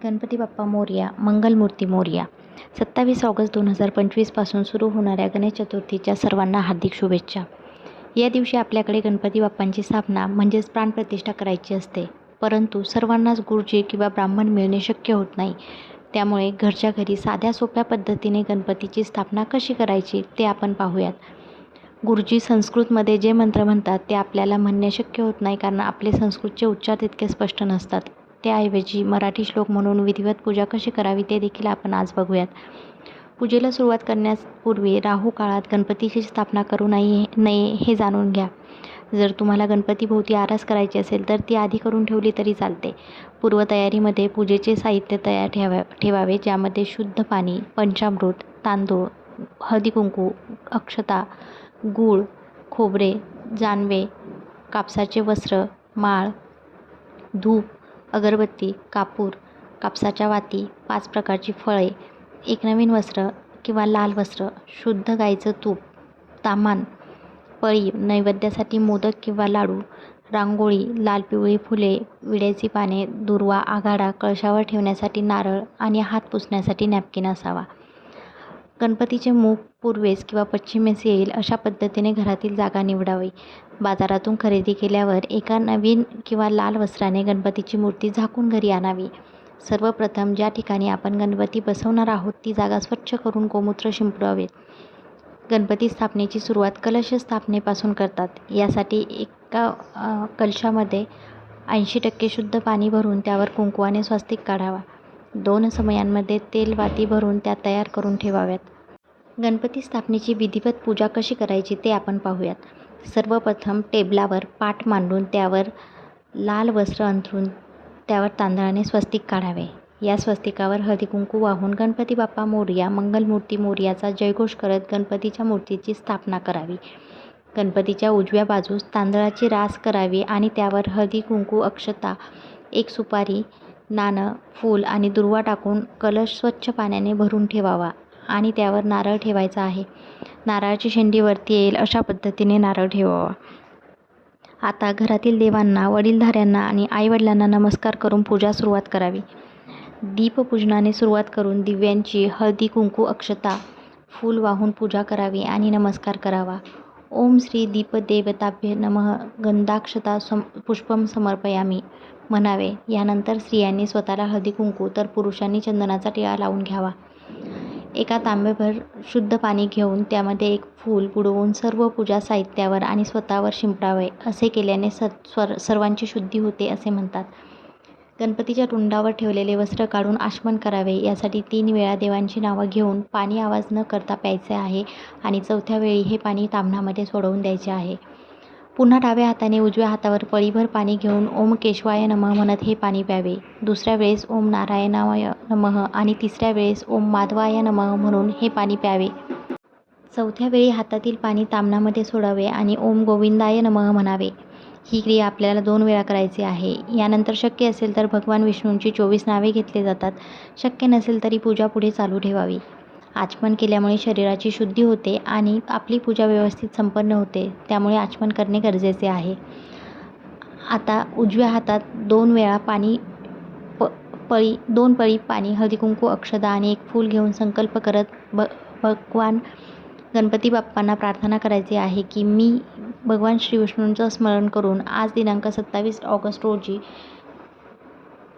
Ganpati Bappa Morya, Mangalmurti Morya. 27 August 2025 पासून सुरू होणाऱ्या गणेश चतुर्थीच्या सर्वांना हार्दिक शुभेच्छा. या दिवशी आपल्याकडे गणपती बाप्पांची स्थापना म्हणजेच प्राणप्रतिष्ठा करायची असते. परंतु सर्वांनाच गुरुजी किंवा ब्राह्मण मिळणे शक्य होत नाही. त्यामुळे घरच्या घरी साध्या सोप्या पद्धतीने गणपतीची स्थापना कशी करायची ते आपण पाहूयात. गुरुजी संस्कृतमध्ये जे मंत्र म्हणतात ते आपल्याला म्हणणे शक्य होत नाही, कारण आपले संस्कृतचे उच्चार तितके स्पष्ट नसतात. त्याऐवजी मराठी श्लोक म्हणून विधिवत पूजा कशी करावी ते देखील आपण आज बघूयात. पूजेला सुरुवात करण्यापूर्वी राहू काळात गणपतीची स्थापना करू नये हे जाणून घ्या. जर तुम्हाला गणपतीभोवती आरास करायची असेल तर ती आधी करून ठेवली तरी चालते. पूर्वतयारीमध्ये पूजेचे साहित्य तयार ठेवावे, ज्यामध्ये शुद्ध पाणी, पंचामृत, तांदूळ, हळदी-कुंकू, अक्षता, गूळ, खोबरे, जानवे, कापसाचे वस्त्र, माळ, धूप, अगरबत्ती, कापूर, कापसाच्या वाती, 5 प्रकारची फळे, एक नवीन वस्त्र किंवा लाल वस्त्र, शुद्ध गाईचं तूप, ताम्हाण, पळी, नैवेद्यासाठी मोदक किंवा लाडू, रांगोळी, लाल पिवळी फुले, विड्याची पाने, दुर्वा, आघाडा, कळशावर ठेवण्यासाठी नारळ आणि हात पुसण्यासाठी नॅपकिन असावा. गणपतीचे मुख पूर्वेस किंवा पश्चिमेस येईल अशा पद्धतीने घरातील जागा निवडावी. बाजारातून खरेदी केल्यावर एका नवीन किंवा लाल वस्त्राने गणपतीची मूर्ती झाकून घरी आणावी. सर्वप्रथम ज्या ठिकाणी आपण गणपती बसवणार आहोत ती जागा स्वच्छ करून गोमूत्र शिंपडावेत. गणपती स्थापनेची सुरुवात कलश स्थापनेपासून करतात. यासाठी एका कलशामध्ये 80% शुद्ध पाणी भरून त्यावर कुंकवाने स्वस्तिक काढावा. 2 समयांमध्ये तेल वाती भरून त्या तयार करून ठेवाव्यात. गणपती स्थापनेची विधिवत पूजा कशी करायची ते आपण पाहूयात. सर्वप्रथम टेबलावर पाट मांडून त्यावर लाल वस्त्र अंथरून त्यावर तांदळाने स्वस्तिक काढावे. या स्वस्तिकावर हळदी-कुंकू वाहून गणपती बाप्पा मोरया, मंगलमूर्ती मोरयाचा जयघोष करत गणपतीच्या मूर्तीची स्थापना करावी. गणपतीच्या उजव्या बाजूस तांदळाची रास करावी आणि त्यावर हळदी-कुंकू, अक्षता, एक सुपारी, नाणं, फूल आणि दुर्वा टाकून कलश स्वच्छ पाण्याने भरून ठेवावा आणि त्यावर नारळ ठेवायचा आहे. नारळाची शेंडी वरती येईल अशा पद्धतीने नारळ ठेवावा. आता घरातील देवांना, वडीलधाऱ्यांना आणि आईवडिलांना नमस्कार करून पूजा सुरुवात करावी. दीपपूजनाने सुरुवात करून दिव्यांची हळदी-कुंकू, अक्षता, फूल वाहून पूजा करावी आणि नमस्कार करावा. ओम श्री दीपदेवताभ्य नमः गंधाक्षता पुष्पम समर्पयामी म्हणावे. यानंतर स्त्रियांनी स्वतःला हळदी-कुंकू तर पुरुषांनी चंदनाचा टिळा लावून घ्यावा. एका तांब्याभर शुद्ध पाणी घेऊन त्यामध्ये एक फूल बुडवून सर्व पूजा साहित्यावर आणि स्वतःवर शिंपडावे. असे केल्याने सर्वांची शुद्धी होते असे म्हणतात. गणपतीच्या तोंडावर ठेवलेले वस्त्र काढून आचमन करावे. यासाठी 3 वेळा देवांची नावं घेऊन पाणी आवाज न करता प्यायचे आहे आणि 4थ्या वेळी हे पाणी ताम्हणामध्ये सोडवून द्यायचे आहे. पुन्हा डाव्या हाताने उजव्या हातावर पळीभर पाणी घेऊन ओम केशवाय नमः म्हणत हे पाणी प्यावे. दुसऱ्या वेळेस ओम नारायणाय नमः आणि तिसऱ्या वेळेस ओम माधवाय नमः म्हणून हे पाणी प्यावे. 4थ्या वेळी हातातील पाणी ताम्हणामध्ये सोडावे आणि ओम गोविंदाय नमः म्हणावे. ही क्रिया आपल्याला 2 वेळा करायची आहे. यानंतर शक्य असेल तर भगवान विष्णूंची 24 नावे घेतली जातात. शक्य नसेल तरी पूजा पुढे चालू ठेवावी. आचमन केल्यामुळे शरीराची शुद्धी होते आणि आपली पूजा व्यवस्थित संपन्न होते. त्यामुळे आचमन करणे गरजेचे आहे. आता उजव्या हातात 2 वेळा पाणी 2 पळी पाणी, हळदी-कुंकू, अक्षता आणि एक फूल घेऊन संकल्प करत भगवान गणपती बाप्पांना प्रार्थना करायची आहे की मी भगवान श्री विष्णूंचं स्मरण करून आज दिनांक 27 ऑगस्ट रोजी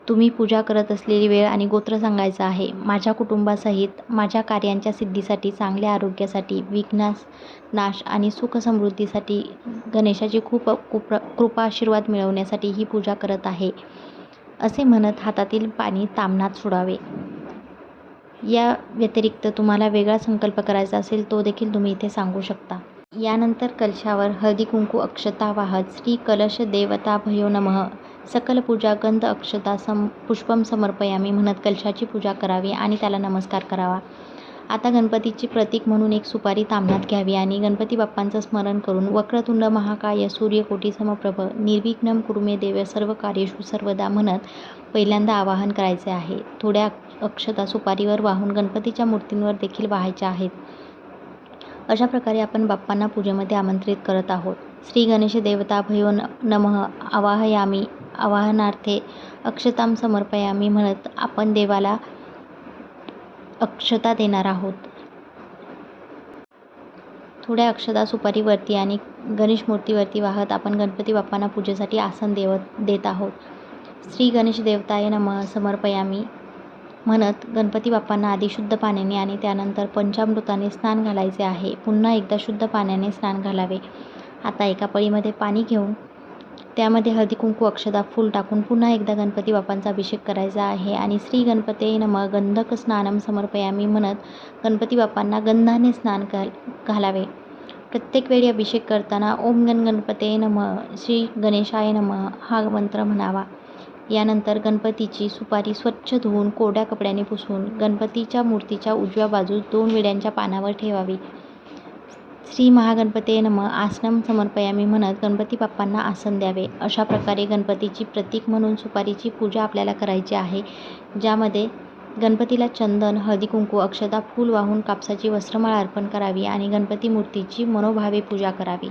तुम्ही पूजा करत असलेली वेळ आणि गोत्र सांगायचं आहे. माझ्या कुटुंबासहित माझ्या कार्यांच्या सिद्धीसाठी, चांगल्या आरोग्यासाठी, विघ्नास नाश आणि सुख समृद्धीसाठी, गणेशाची खूप कृपा आशीर्वाद मिळवण्यासाठी ही पूजा करत आहे असे म्हणत हातातील पाणी ताम्हणात सोडावे. या व्यतिरिक्त तुम्हाला वेगळा संकल्प करायचा असेल तो देखील तुम्ही इथे सांगू शकता. यानंतर कलशावर हळदी-कुंकू, अक्षता वाहत श्री कलश देवताभ्यो नमः सकल पूजा गंध अक्षता पुष्पम समर्पयामी म्हणत कलशाची पूजा करावी आणि त्याला नमस्कार करावा. आता गणपतीची प्रतीक म्हणून एक सुपारी ताम्हणात घ्यावी आणि गणपती बाप्पांचं स्मरण करून वक्रतुंड महाकाय सूर्यकोटी समप्रभ निर्विघ्नं कुरु मे देव सर्व कार्येषु सर्वदा म्हणत पहिल्यांदा आवाहन करायचे आहे. थोड्या अक्षता सुपारीवर वाहून गणपतीच्या मूर्तींवर देखील वाहायच्या आहेत. अशा प्रकारे आपण बाप्पांना पूजेमध्ये आमंत्रित करत आहोत. श्री गणेश देवताभ्यो नमः आवाहयामी आवाहनार्थे अक्षतां समर्पयामी म्हणत आपण देवाला अक्षता देणार आहोत. थोड्या अक्षता सुपारीवरती आणि गणेश मूर्तीवरती वाहत आपण गणपती बाप्पांना पूजेसाठी आसन देत आहोत. श्री गणेश देवताय नमः समर्पयामी म्हणत गणपती बाप्पांना आधी शुद्ध पाण्याने आणि त्यानंतर पंचामृताने स्नान घालायचे आहे. पुन्हा एकदा शुद्ध पाण्याने स्नान घालावे. आता एका पळीमध्ये पाणी घेऊन त्यामध्ये हळदी कुंकू अक्षता फूल टाकून पुन्हा एकदा गणपती बाप्पांचा अभिषेक करायचा आहे आणि श्री गणपते नमः गंधक स्नानम समर्पयामी म्हणत गणपती बाप्पांना गंधाने स्नान घालावे. प्रत्येक वेळी अभिषेक करताना ओम गणपते नमः श्री गणेशाय नमः हा मंत्र म्हणावा. यानंतर गणपतीची सुपारी स्वच्छ धुवून कोरड्या कपड्याने पुसून गणपतीच्या मूर्तीच्या उजव्या बाजूस 2 विड्यांच्या पानावर ठेवावी. श्री महागणपते नमः आसनम समर्पयामी म्हणत गणपती बाप्पांना आसन द्यावे. अशा प्रकारे गणपतीची प्रतीक म्हणून सुपारीची पूजा आपल्याला करायची आहे, ज्यामध्ये गणपतीला चंदन, हळदी कुंकू, अक्षता, फूल वाहून कापसाची वस्त्रमाळ अर्पण करावी आणि गणपती मूर्तीची मनोभावे पूजा करावी.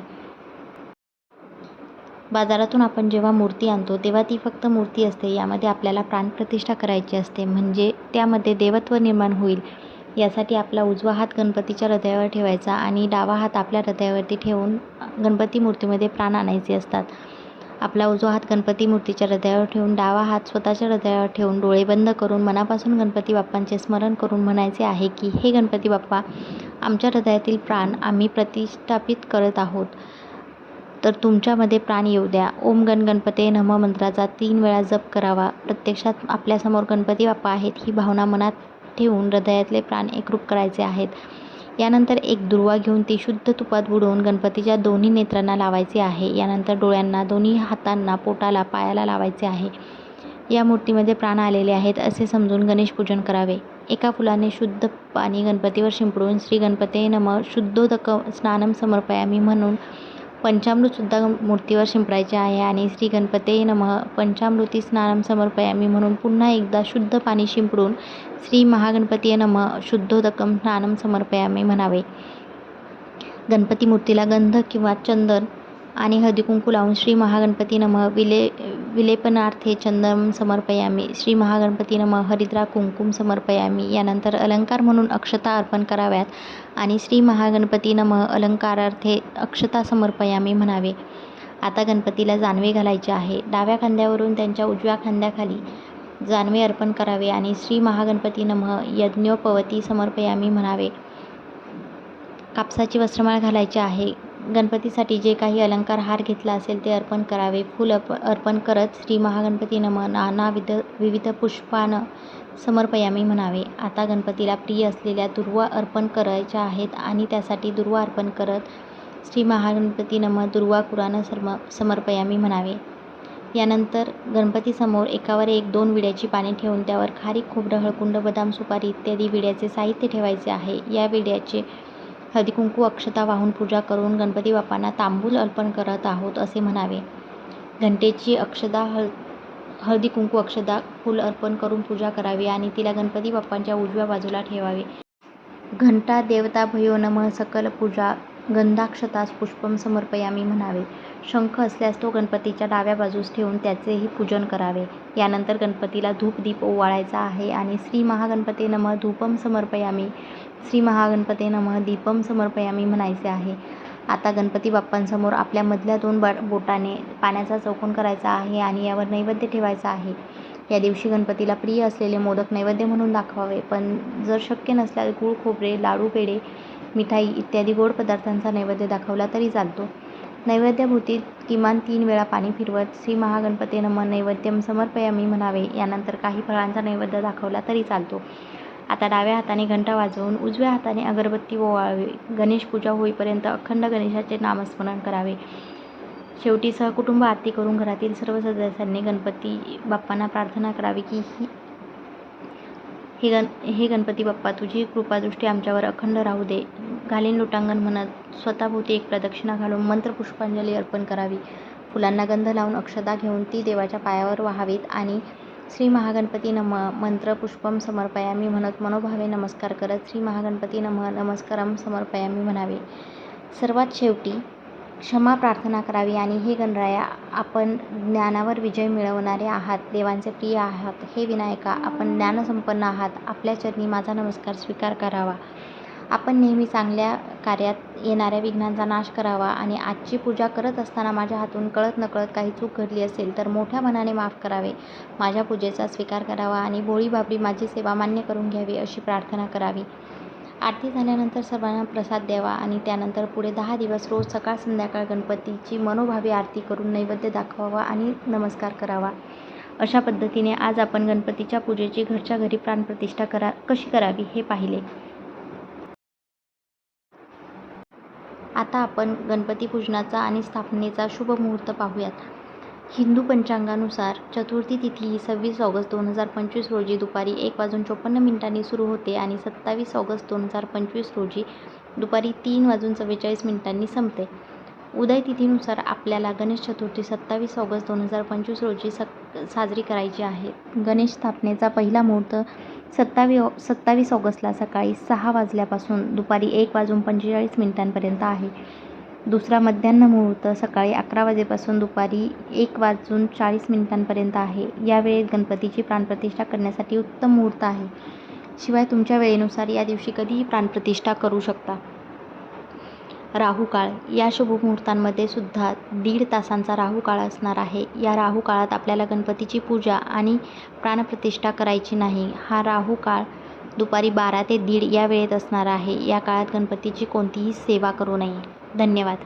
बाजारातून आपण जेव्हा मूर्ती आणतो तेव्हा ती फक्त मूर्ती असते. यामध्ये आपल्याला प्राणप्रतिष्ठा करायची असते, म्हणजे त्यामध्ये देवत्व निर्माण होईल. यासाठी आपला उजवा हात गणपतीच्या हृदयावर ठेवायचा आणि डावा हात आपल्या हृदयावरती ठेवून गणपती मूर्तीमध्ये प्राण आणायचे असतात. आपला उजवा हात गणपती मूर्तीच्या हृदयावर ठेवून डावा हात स्वतःच्या हृदयावर ठेवून डोळे बंद करून मनापासून गणपती बाप्पांचे स्मरण करून म्हणायचे आहे की हे गणपती बाप्पा, आमच्या हृदयातील प्राण आम्ही प्रतिष्ठापित करत आहोत, तर तुमच्यामध्ये प्राण येऊ द्या. ओम गणपते नमः मंत्राचा 3 वेळा जप करावा. प्रत्यक्षात आपल्यासमोर गणपती बाप्पा आहेत ही भावना मनात ठेवून हृदयातले प्राण एकरूप करायचे आहेत. यानंतर एक दुर्वा घेऊन ती शुद्ध तुपात बुडवून गणपतीच्या दोन्ही नेत्रांना लावायचे आहे. यानंतर डोळ्यांना, दोन्ही हातांना, पोटाला, पायाला लावायचे आहे. या मूर्तीमध्ये प्राण आलेले आहेत असे समजून गणेश पूजन करावे. एका फुलाने शुद्ध पाणी गणपतीवर शिंपडून श्री गणपते नमः शुद्धोदक स्नानम समर्पयामी म्हणून पंचामृतसुद्धा मूर्तीवर शिंपडायचे आहे आणि श्री गणपते नमः पंचामृती स्नानम समर्पयामी म्हणून पुन्हा एकदा शुद्ध पाणी शिंपडून श्री महागणपतीय नमः शुद्धोदकम स्नानम समर्पयामी म्हणावे. गणपती मूर्तीला गंध किंवा चंदन आणि हळदी कुंकू लावून श्री महागणपती नमः विलेपनार्थे चंदनम समर्पयामी, श्री महागणपती नमः हरिद्रा कुंकुम समर्पयामी. यानंतर अलंकार म्हणून अक्षता अर्पण कराव्यात आणि श्री महागणपती नमः अलंकारार्थे अक्षता समर्पयामी म्हणावे. आता गणपतीला जानवे घालायचे आहे. डाव्या खांद्यावरून त्यांच्या उजव्या खांद्याखाली जानवे अर्पण करावे आणि श्री महागणपती नमः यज्ञोपवती समर्पयामी म्हणावे. कापसाची वस्त्रमाळ घालायची आहे. गणपतीसाठी जे काही अलंकार हार घेतला असेल ते अर्पण करावे. फूल अर्पण करत श्री महागणपती नमः विविध पुष्पानं समर्पयामी म्हणावे. आता गणपतीला प्रिय असलेल्या दुर्वा अर्पण करायच्या आहेत आणि त्यासाठी दुर्वा अर्पण करत श्री महागणपती नमः दुर्वा कुराण समर्पयामी म्हणावे. यानंतर गणपतीसमोर एकावर एक 2 विड्याची पाने ठेवून त्यावर खारीक, खोबरं, हळकुंड, बदाम, सुपारी इत्यादी विड्याचे साहित्य ठेवायचे आहे. या विड्याचे हळदी कुंकू अक्षता वाहून पूजा करून गणपती बाप्पांना तांबूल अर्पण करत आहोत असे म्हणावे. घंटेची अक्षता, हळदी कुंकू अक्षता, फूल अर्पण करून पूजा करावी आणि तिला गणपती बाप्पांच्या उजव्या बाजूला ठेवावे. घंटा देवता भयो नमः सकल पूजा गंधाक्षतास पुष्पम समर्पयामी म्हणावे. शंख असल्यास तो गणपतीच्या डाव्या बाजूस ठेवून त्याचेही पूजन करावे. यानंतर गणपतीला धूप दीप ओवाळायचा आहे आणि श्री महागणपते नमः धूपम समर्पयामी, श्री महागणपते नमः दीपम समर्पयामी म्हणायचे आहे. आता गणपती बाप्पांसमोर आपल्या मधल्या 2 बोटाने पाण्याचा चौकोन करायचा आहे आणि यावर नैवेद्य ठेवायचा आहे. या दिवशी गणपतीला प्रिय असलेले मोदक नैवेद्य म्हणून दाखवावे, पण जर शक्य नसल्यास गूळ, खोबरे, लाडू, पेढे, मिठाई इत्यादी गोड पदार्थांचा नैवेद्य दाखवला तरी चालतो. नैवेद्याभोवती किमान 3 वेळा पाणी फिरवत श्री महागणपते नमः नैवेद्यम समर्पयामी म्हणावे. यानंतर काही फळांचा नैवेद्य दाखवला तरी चालतो. आता डाव्या हाताने घंटा वाजवून उजव्या हाताने अगरबत्ती ओवाळावी. गणेश पूजा होईपर्यंत अखंड गणेशाचे नामस्मरण करावे. शेवटी सहकुटुंब आरती करून घरातील सर्व सदस्यांनी गणपती बाप्पांना प्रार्थना करावी की हे गणपती बाप्पा, तुझी कृपादृष्टी आमच्यावर अखंड राहू दे. घालीन लोटांगण म्हणत स्वतःभोवती एक प्रदक्षिणा घालून मंत्रपुष्पांजली अर्पण करावी. फुलांना गंध लावून अक्षता घेऊन ती देवाच्या पायावर वाहावीत आणि श्री महागणपती नमः मंत्र पुष्पम समर्पयामी म्हणत मनोभावे नमस्कार करत श्री महागणपती नमः नमस्कारम समर्पयामी म्हणावे. सर्वात शेवटी क्षमा प्रार्थना करावी आणि हे गणराया, आपण ज्ञानावर विजय मिळवणारे आहात, देवांचे प्रिय आहात. हे विनायका, आपण ज्ञानसंपन्न आहात, आपल्या चरणी माझा नमस्कार स्वीकार करावा. आपण नेहमी चांगल्या कार्यात येणाऱ्या विघ्नांचा नाश करावा आणि आजची पूजा करत असताना माझ्या हातून कळत नकळत काही चूक घडली असेल तर मोठ्या मनाने माफ करावे. माझ्या पूजेचा स्वीकार करावा आणि भोळी बाबडी माझी सेवा मान्य करून घ्यावी अशी प्रार्थना करावी. आरती झाल्यानंतर सर्वांना प्रसाद द्यावा आणि त्यानंतर पुढे 10 दिवस रोज सकाळ संध्याकाळ गणपतीची मनोभावे आरती करून नैवेद्य दाखवावा आणि नमस्कार करावा. अशा पद्धतीने आज आपण गणपतीच्या पूजेची घरच्या घरी प्राणप्रतिष्ठा कशी करावी हे पाहिले. आता आपण गणपती पूजनाचा आणि स्थापनेचा शुभ मुहूर्त पाहूयात. हिंदू पंचांगानुसार चतुर्थी तिथी ही 26 ऑगस्ट 2025 रोजी दुपारी 1:54 सुरू होते आणि 27 ऑगस्ट 2025 रोजी दुपारी 3:44 संपते. उदय तिथीनुसार आपल्याला गणेश चतुर्थी 27 ऑगस्ट 2025 रोजी साजरी करायची आहे. गणेश स्थापनेचा पहिला मुहूर्त 27 ऑगस्टला सकाळी 6 वाजल्यापासून दुपारी 1:45 आहे. दुसरा मध्यान्ह मुहूर्त सकाळी 11 वाजेपासून दुपारी 1:40 आहे. या वेळेत गणपतीची प्राणप्रतिष्ठा करण्यासाठी उत्तम मुहूर्त आहे. शिवाय तुमच्या वेळेनुसार या दिवशी कधीही प्राणप्रतिष्ठा करू शकता. राहुकाळ, या शुभ मुहूर्तांमध्ये सुद्धा 1.5 तासांचा राहुकाळ असणार आहे. या राहुकाळात आपल्याला गणपतीची पूजा आणि प्राणप्रतिष्ठा करायची नाही. हा राहुकाळ दुपारी 12 ते 1:30 या वेळेत असणार आहे. या काळात गणपतीची कोणतीही सेवा करू नये. धन्यवाद.